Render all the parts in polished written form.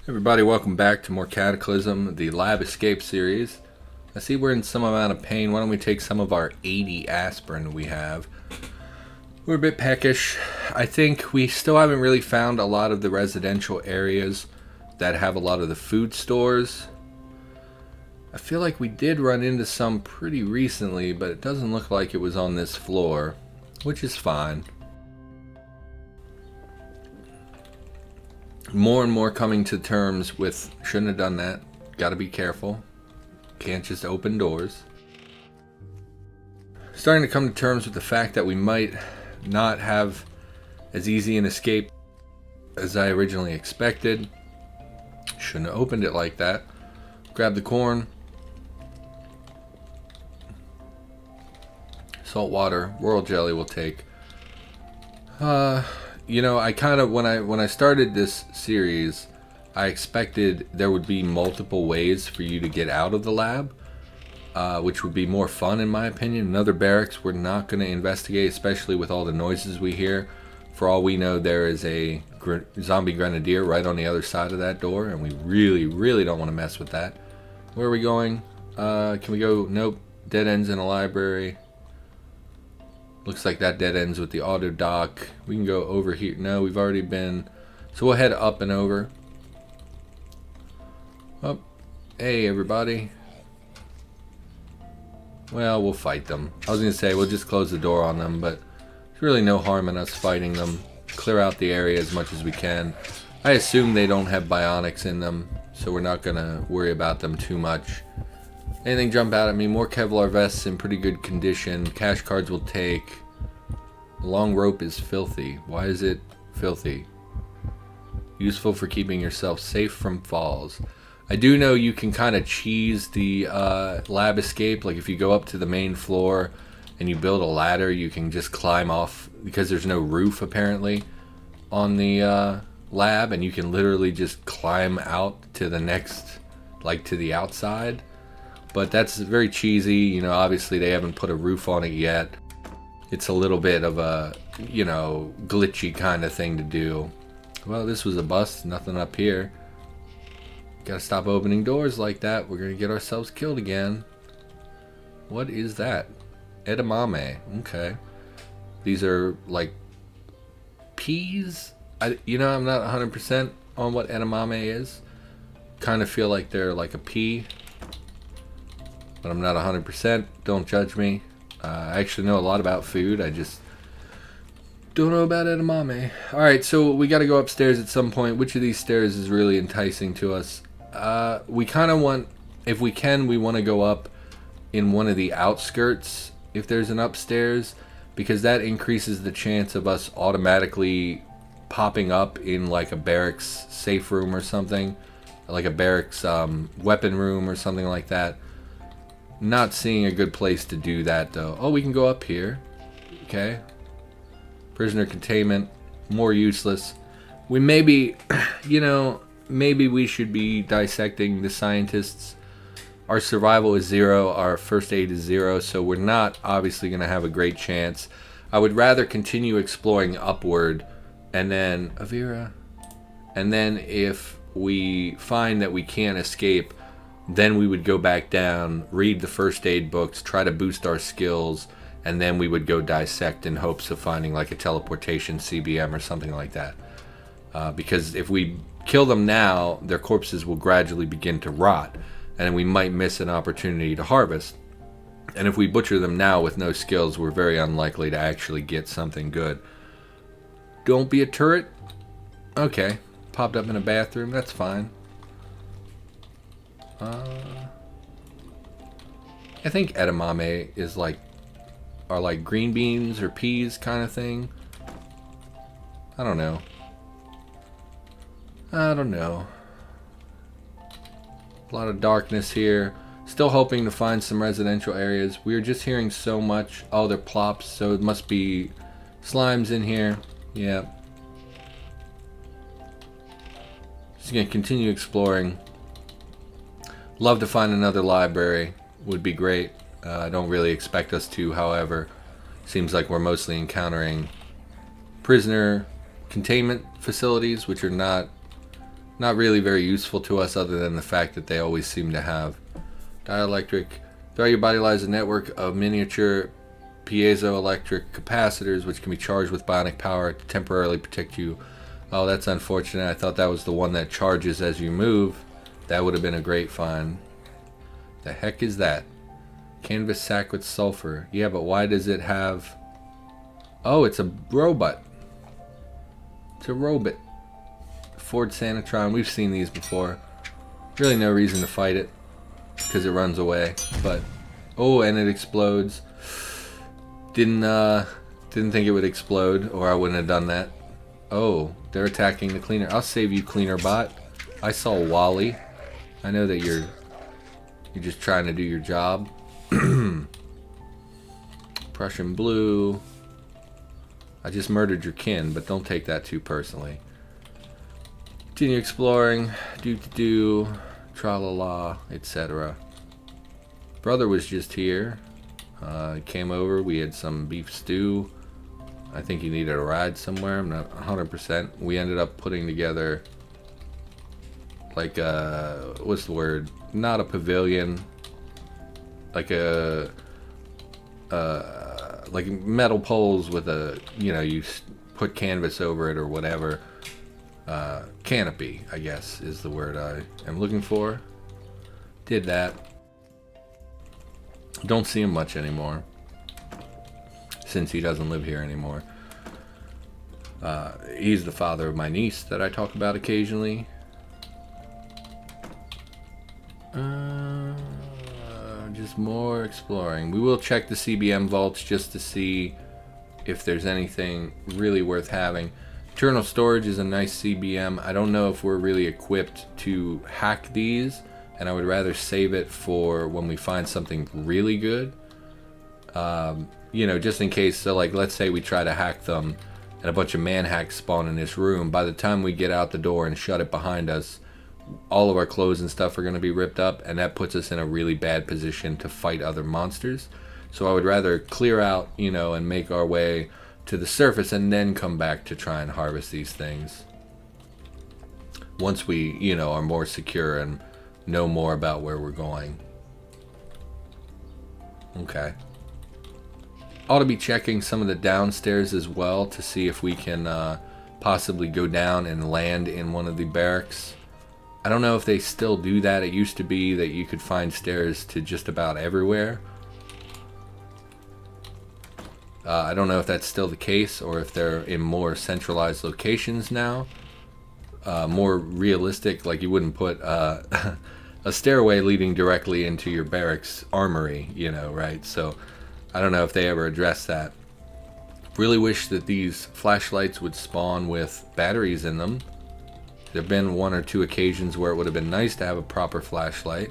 Everybody, welcome back to more Cataclysm, the Lab Escape series. I see we're in some amount of pain. Why don't we take some of our 80 aspirin we have? We're a bit peckish. I think we still haven't really found a lot of the residential areas that have a lot of the food stores. I feel like we did run into some pretty recently, but it doesn't look like it was on this floor, which is fine. More and more coming to terms with shouldn't have done that. Gotta be careful. Can't just open doors. Starting to come to terms with the fact that we might not have as easy an escape as I originally expected. Shouldn't have opened it like that. Grab the corn. Salt water. Royal jelly will take. You know, I kind of, when I started this series, I expected there would be multiple ways for you to get out of the lab, which would be more fun in my opinion. Another barracks we're not going to investigate, especially with all the noises we hear. For all we know, there is a zombie grenadier right on the other side of that door, and we really don't want to mess with that. Where are we going? Can we go? Nope. Dead ends in a library. Looks like that dead ends with the auto dock. We can go over here. No, we've already been. So we'll head up and over. Oh, hey everybody. Well, we'll fight them. I was going to say we'll just close the door on them, but there's really no harm in us fighting them. Clear out the area as much as we can. I assume they don't have bionics in them, so we're not going to worry about them too much. Anything jump out at me? More Kevlar vests in pretty good condition. Cash cards will take. The long rope is filthy. Why is it filthy? Useful for keeping yourself safe from falls. I do know you can kind of cheese the lab escape. Like if you go up to the main floor and you build a ladder, you can just climb off because there's no roof apparently on the lab, and you can literally just climb out to the next, like to the outside. But that's very cheesy, you know, obviously they haven't put a roof on it yet. It's a little bit of a, you know, glitchy kind of thing to do. Well, this was a bust, nothing up here. Gotta stop opening doors like that, we're gonna get ourselves killed again. What is that? Edamame, okay. These are like peas? You know, I'm not 100% on what edamame is. Kind of feel like they're like a pea. But I'm not 100%. Don't judge me. I actually know a lot about food. I just don't know about edamame. Alright, so we got to go upstairs at some point. Which of these stairs is really enticing to us? We kind of want, if we can, we want to go up in one of the outskirts if there's an upstairs, because that increases the chance of us automatically popping up in like a barracks safe room or something. Like a barracks weapon room or something like that. Not seeing a good place to do that though. Oh, we can go up here. Okay. Prisoner containment. More useless. We maybe, you know, maybe we should be dissecting the scientists. Our survival is 0. Our first aid is 0. So we're not obviously going to have a great chance. I would rather continue exploring upward. And then, Avira. And then if we find that we can't escape, then we would go back down, read the first aid books, try to boost our skills, and then we would go dissect in hopes of finding like a teleportation CBM or something like that. Because if we kill them now, their corpses will gradually begin to rot, and we might miss an opportunity to harvest. And if we butcher them now with no skills, we're very unlikely to actually get something good. Don't be a turret? Okay. Popped up in a bathroom, that's fine. I think edamame is like, are like green beans or peas kind of thing. I don't know. A lot of darkness here. Still hoping to find some residential areas. We are just hearing so much. Oh, they're plops, so it must be slimes in here. Yeah. Just gonna continue exploring. Love to find another library. Would be great. I don't really expect us to, however. Seems like we're mostly encountering prisoner containment facilities, which are not Not really very useful to us other than the fact that they always seem to have. Dielectric. Throughout your body lies a network of miniature piezoelectric capacitors which can be charged with bionic power to temporarily protect you. Oh, that's unfortunate. I thought that was the one that charges as you move. That would have been a great find. The heck is that? Canvas sack with sulfur. Yeah, but why does it have... Oh, it's a robot. It's a robot. Ford Sanitron. We've seen these before. Really no reason to fight it because it runs away. But oh, and it explodes. Didn't think it would explode, or I wouldn't have done that. Oh, they're attacking the cleaner. I'll save you, cleaner bot. I saw Wally. I know that you're just trying to do your job. Prussian blue. I just murdered your kin, but don't take that too personally. Continue exploring. Do tra-la-la, etc. Brother was just here. Came over. We had some beef stew. I think he needed a ride somewhere. I'm not 100%. We ended up putting together like a, what's the word? Not a pavilion. Like a like metal poles with a, you know, you put canvas over it or whatever. Canopy, I guess, is the word I am looking for. Did that. Don't see him much anymore, since he doesn't live here anymore. He's the father of my niece that I talk about occasionally. Just more exploring. We will check the CBM vaults just to see if there's anything really worth having. Internal storage is a nice CBM. I don't know if we're really equipped to hack these, and I would rather save it for when we find something really good. You know, just in case. So like, let's say we try to hack them and a bunch of man hacks spawn in this room. By the time we get out the door and shut it behind us, all of our clothes and stuff are going to be ripped up, and that puts us in a really bad position to fight other monsters. So I would rather clear out, you know, and make our way to the surface and then come back to try and harvest these things once we, you know, are more secure and know more about where we're going. Okay. Ought to be checking some of the downstairs as well to see if we can possibly go down and land in one of the barracks. I don't know if they still do that. It used to be that you could find stairs to just about everywhere. I don't know if that's still the case or if they're in more centralized locations now. More realistic, like you wouldn't put a stairway leading directly into your barracks armory, you know, right? So I don't know if they ever addressed that. Really wish that these flashlights would spawn with batteries in them. There have been one or two occasions where it would have been nice to have a proper flashlight.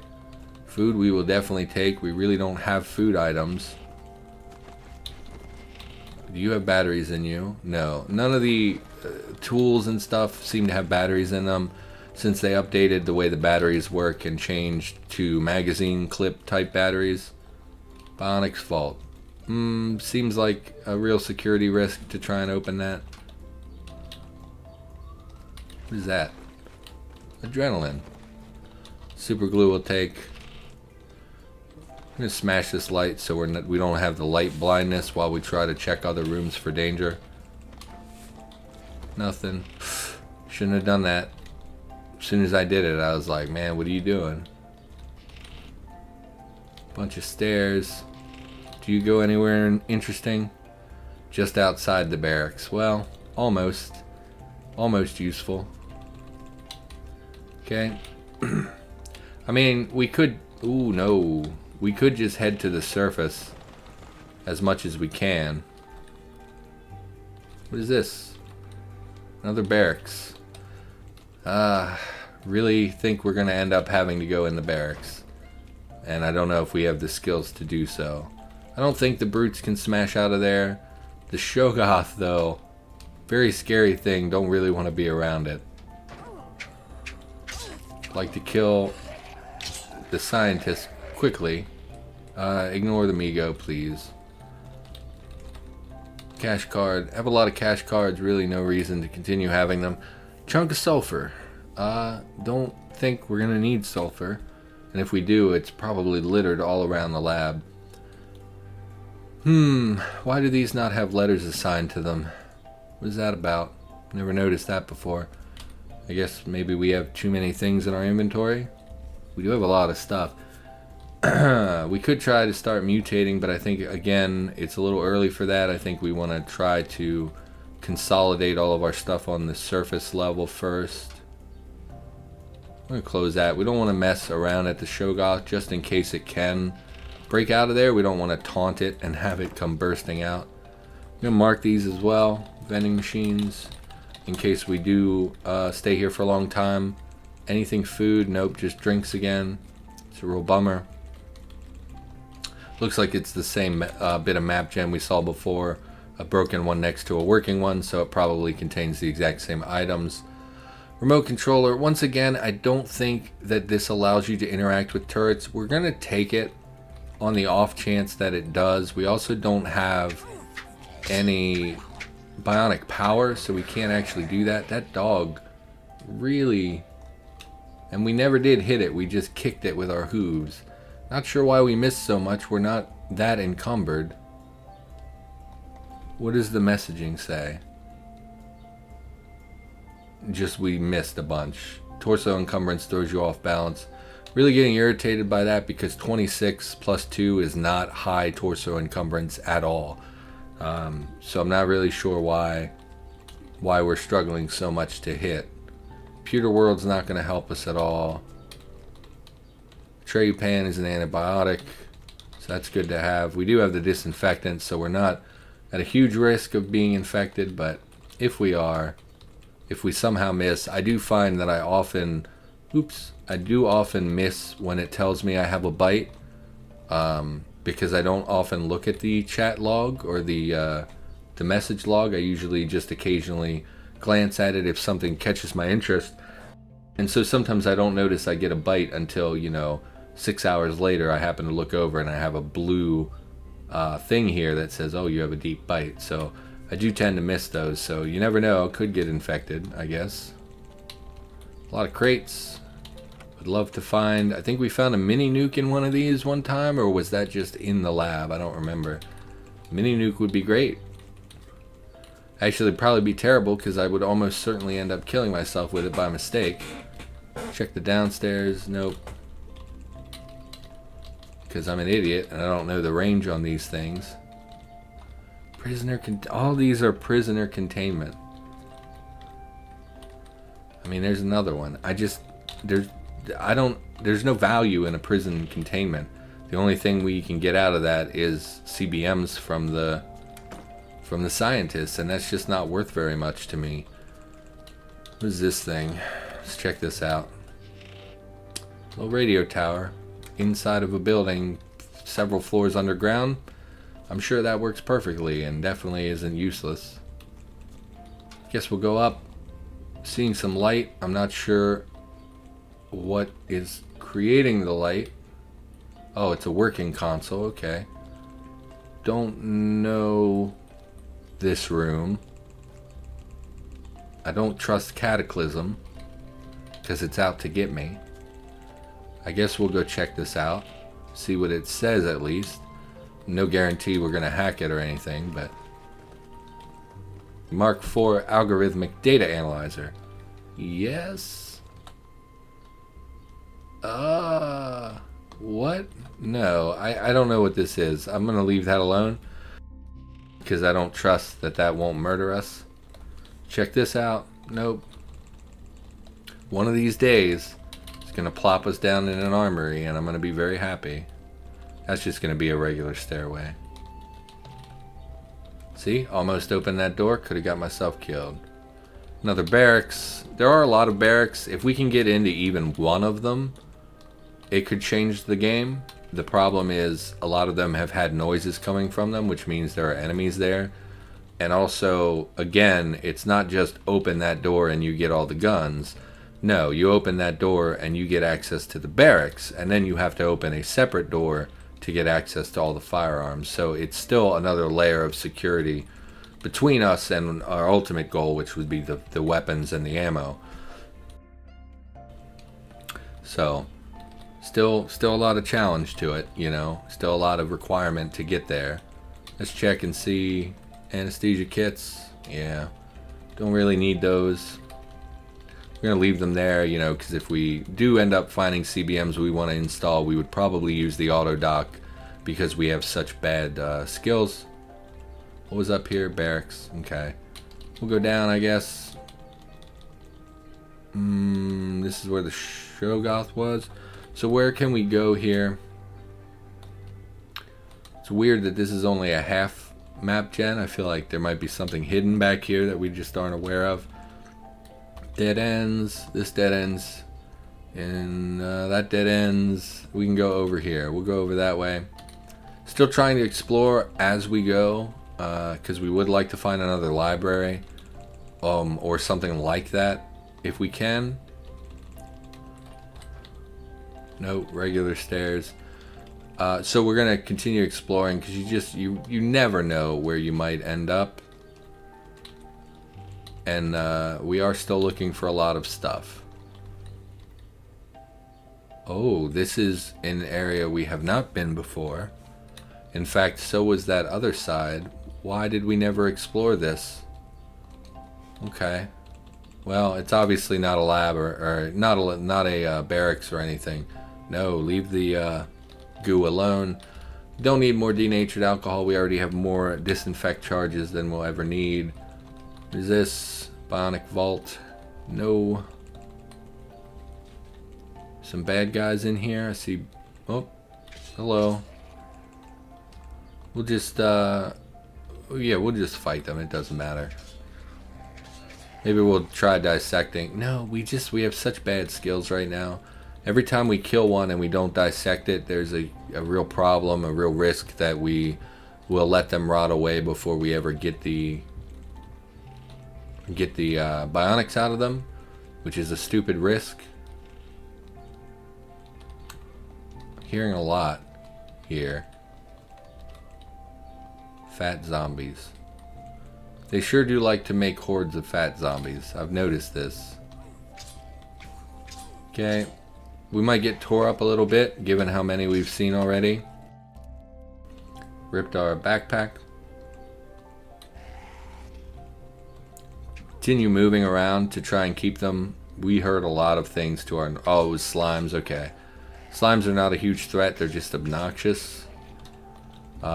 Food we will definitely take. We really don't have food items. Do you have batteries in you? No. None of the tools and stuff seem to have batteries in them since they updated the way the batteries work and changed to magazine clip type batteries. Bionics vault. Seems like a real security risk to try and open that. What is that? Adrenaline. Super glue will take. I'm gonna smash this light so we don't have the light blindness while we try to check other rooms for danger. Nothing. Shouldn't have done that. As soon as I did it, I was like, man, what are you doing? Bunch of stairs. Do you go anywhere interesting? Just outside the barracks. Well, almost. Almost useful. Okay. I mean, we could... Ooh, no. We could just head to the surface as much as we can. What is this? Another barracks. Really think we're going to end up having to go in the barracks. And I don't know if we have the skills to do so. I don't think the brutes can smash out of there. The Shoggoth, though, very scary thing. Don't really want to be around it. Like to kill the scientist quickly. Ignore the Migo, please. Cash card. I have a lot of cash cards. Really no reason to continue having them. Chunk of sulfur. Don't think we're gonna need sulfur. And if we do, it's probably littered all around the lab. Why do these not have letters assigned to them? What is that about? Never noticed that before. I guess maybe we have too many things in our inventory. We do have a lot of stuff. We could try to start mutating, but I think, again, it's a little early for that. I think we want to try to consolidate all of our stuff on the surface level first. I'm going to close that. We don't want to mess around at the Shogoth just in case it can break out of there. We don't want to taunt it and have it come bursting out. I'm going to mark these as well. Vending machines. In case we do stay here for a long time. Anything food? Nope, just drinks again. It's a real bummer. Looks like it's the same bit of map gem we saw before. A broken one next to a working one, so it probably contains the exact same items. Remote controller. Once again, I don't think that this allows you to interact with turrets. We're going to take it on the off chance that it does. We also don't have any bionic power, so we can't actually do that. That dog really... And we never did hit it. We just kicked it with our hooves. Not sure why we missed so much. We're not that encumbered. What does the messaging say? Just we missed a bunch. Torso encumbrance throws you off balance. Really getting irritated by that because 26 plus 2 is not high torso encumbrance at all. So I'm not really sure why we're struggling so much to hit. Computer world's not going to help us at all. Trepan is an antibiotic, so that's good to have. We do have the disinfectant, so we're not at a huge risk of being infected, but if we are, if we somehow miss, I do find that I do often miss when it tells me I have a bite, because I don't often look at the chat log or the message log. I usually just occasionally glance at it if something catches my interest, and so sometimes I don't notice I get a bite until, 6 hours later I happen to look over and I have a blue thing here that says, oh, you have a deep bite. So I do tend to miss those, so you never know, could get infected, I guess. A lot of crates. Would love to find, I think we found a mini nuke in one of these one time, or was that just in the lab? I don't remember. Mini nuke would be great. Actually, it'd probably be terrible because I would almost certainly end up killing myself with it by mistake. Check the downstairs. Nope. Because I'm an idiot and I don't know the range on these things. All these are prisoner containment. I mean, there's another one. There's no value in a prison containment. The only thing we can get out of that is CBMs from the scientists, and that's just not worth very much to me. What is this thing? Let's check this out. Little radio tower inside of a building several floors underground. I'm sure that works perfectly and definitely isn't useless. Guess we'll go up. Seeing some light. I'm not sure what is creating the light. Oh, it's a working console. Okay. Don't know this room. I don't trust Cataclysm because it's out to get me. I guess we'll go check this out. See what it says at least. No guarantee we're going to hack it or anything, but... Mark IV Algorithmic Data Analyzer. Yes? What? No, I don't know what this is. I'm going to leave that alone because I don't trust that won't murder us. Check this out. Nope. One of these days, it's going to plop us down in an armory and I'm going to be very happy. That's just going to be a regular stairway. See? Almost opened that door. Could have got myself killed. Another barracks. There are a lot of barracks. If we can get into even one of them, it could change the game. The problem is a lot of them have had noises coming from them, which means there are enemies there. And also, again, it's not just open that door and you get all the guns. No, you open that door and you get access to the barracks, and then you have to open a separate door to get access to all the firearms. So it's still another layer of security between us and our ultimate goal, which would be the weapons and the ammo. So, still a lot of challenge to it, you know. Still a lot of requirement to get there. Let's check and see. Anesthesia kits. Yeah. Don't really need those. We're going to leave them there, you know, because if we do end up finding CBMs we want to install, we would probably use the auto dock because we have such bad skills. What was up here? Barracks. Okay. We'll go down, I guess. This is where the Shoggoth was. So where can we go here? It's weird that this is only a half map gen. I feel like there might be something hidden back here that we just aren't aware of. Dead ends. This dead ends. And that dead ends. We can go over here. We'll go over that way. Still trying to explore as we go. Because we would like to find another library. Or something like that. If we can. No, regular stairs. So we're going to continue exploring. Because you never know where you might end up. And we are still looking for a lot of stuff. Oh, this is an area we have not been before. In fact, so was that other side. Why did we never explore this? Okay. Well, it's obviously not a lab or not a barracks or anything. No, leave the goo alone. Don't need more denatured alcohol. We already have more disinfect charges than we'll ever need. Is this bionic vault? No. Some bad guys in here. I see. Oh, hello. We'll just yeah, we'll just fight them. It doesn't matter. Maybe we'll try dissecting. No, we have such bad skills right now. Every time we kill one and we don't dissect it, there's a real problem, a real risk that we will let them rot away before we ever get the bionics out of them, which is a stupid risk. Hearing a lot here. Fat zombies. They sure do like to make hordes of fat zombies. I've noticed this. Okay. We might get tore up a little bit, given how many we've seen already. Ripped our backpack. Continue moving around to try and keep them. We heard a lot of things to our... Oh, it was slimes. Okay. Slimes are not a huge threat. They're just obnoxious.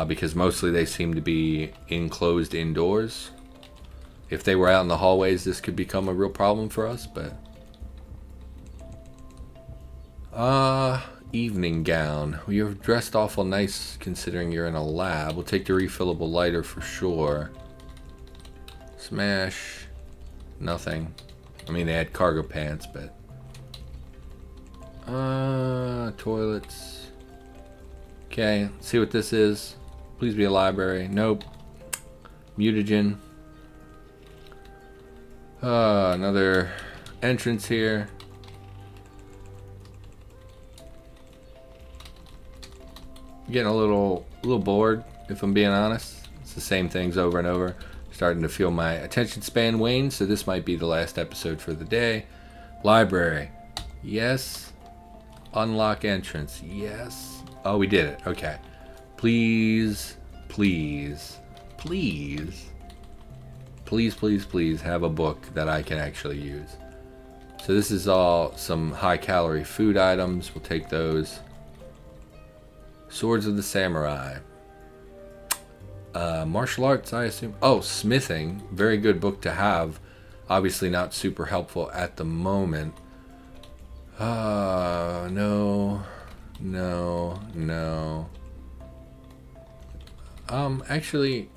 Because mostly they seem to be enclosed indoors. If they were out in the hallways, this could become a real problem for us, but... evening gown. Well, you're dressed awful nice considering you're in a lab. We'll take the refillable lighter for sure. Smash. Nothing. I mean, they had cargo pants, but... toilets. Okay, let's see what this is. Please be a library. Nope. Mutagen. Another entrance here. Getting a little bored, if I'm being honest. It's the same things over and over. Starting to feel my attention span wane, so this might be the last episode for the day. Library. Yes. Unlock entrance. Yes. Oh, we did it. Okay. Please, please, please, please, please, please have a book that I can actually use. So this is all some high-calorie food items. We'll take those. Swords of the Samurai. Martial arts, I assume. Oh, smithing. Very good book to have. Obviously not super helpful at the moment. No. No. No. Actually...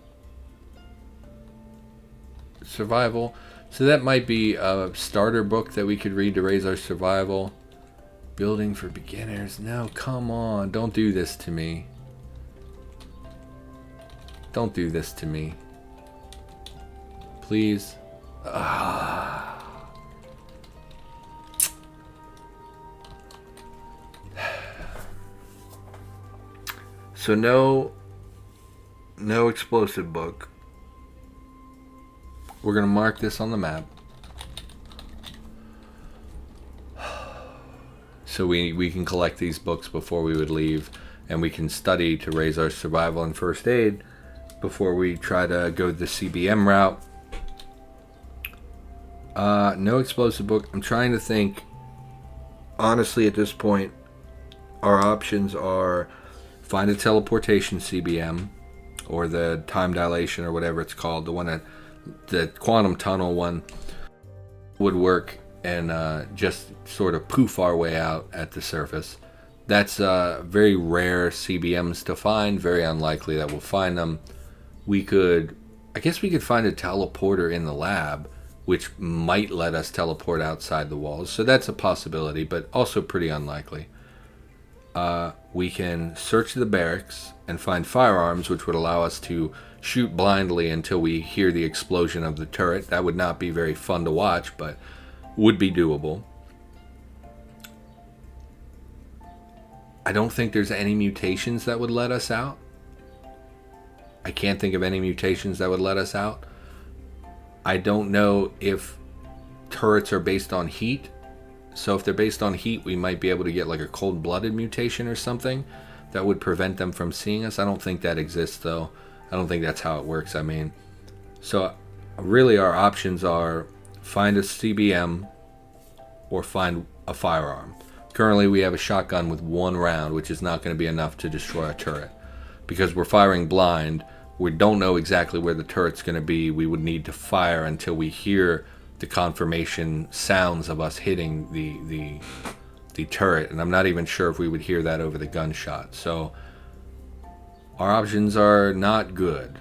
Survival. So that might be a starter book that we could read to raise our survival. Building for beginners. No, come on. Don't do this to me. Don't do this to me. Please. So no explosive book. We're going to mark this on the map. So we can collect these books before we would leave, and we can study to raise our survival and first aid before we try to go the CBM route. No explosive book. I'm trying to think. Honestly, at this point, our options are find a teleportation CBM, or the time dilation, or whatever it's called. The one that the quantum tunnel one would work, and just sort of poof our way out at the surface. That's very rare CBMs to find. Very unlikely that we'll find them. I guess we could find a teleporter in the lab, which might let us teleport outside the walls. So that's a possibility, but also pretty unlikely. We can search the barracks and find firearms, which would allow us to shoot blindly until we hear the explosion of the turret. That would not be very fun to watch, but would be doable. I don't think there's any mutations that would let us out. I can't think of any mutations that would let us out. I don't know if turrets are based on heat. So if they're based on heat, we might be able to get like a cold-blooded mutation or something that would prevent them from seeing us. I don't think that exists, though. I don't think that's how it works. I mean, so really our options are find a CBM or find a firearm. Currently we have a shotgun with 1 round, which is not going to be enough to destroy a turret. Because we're firing blind, we don't know exactly where the turret's going to be. We would need to fire until we hear the confirmation sounds of us hitting the turret, and I'm not even sure if we would hear that over the gunshot. So our options are not good.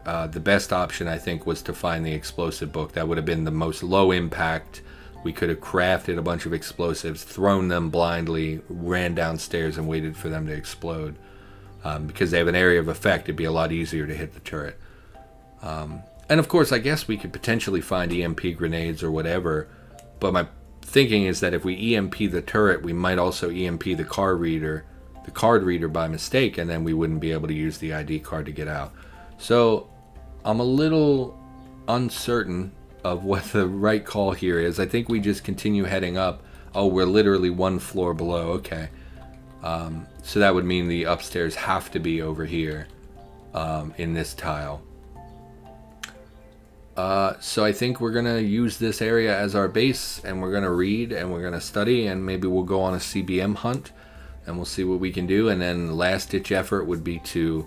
The best option, I think, was to find the explosive book. That would have been the most low impact. We could have crafted a bunch of explosives, thrown them blindly, ran downstairs and waited for them to explode. Because they have an area of effect, it'd be a lot easier to hit the turret. And of course, I guess we could potentially find EMP grenades or whatever, but my thinking is that if we EMP the turret, we might also EMP the card reader by mistake, and then we wouldn't be able to use the ID card to get out. So I'm a little uncertain of what the right call here is. I think we just continue heading up. Oh, we're literally 1 floor below. Okay. So that would mean the upstairs have to be over here in this tile. So I think we're going to use this area as our base, and we're going to read, and we're going to study, and maybe we'll go on a CBM hunt, and we'll see what we can do. And then last-ditch effort would be to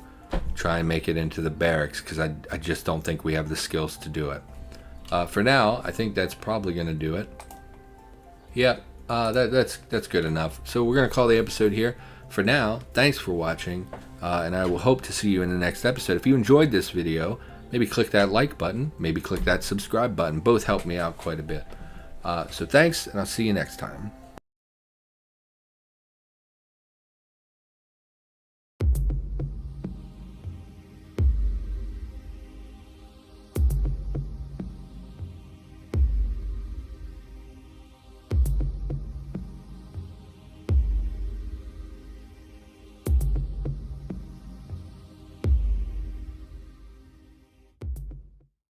try and make it into the barracks, because I just don't think we have the skills to do it. For now, I think that's probably going to do it. Yeah, that's good enough. So we're going to call the episode here. For now, thanks for watching, and I will hope to see you in the next episode. If you enjoyed this video, maybe click that like button, maybe click that subscribe button. Both help me out quite a bit. So thanks, and I'll see you next time.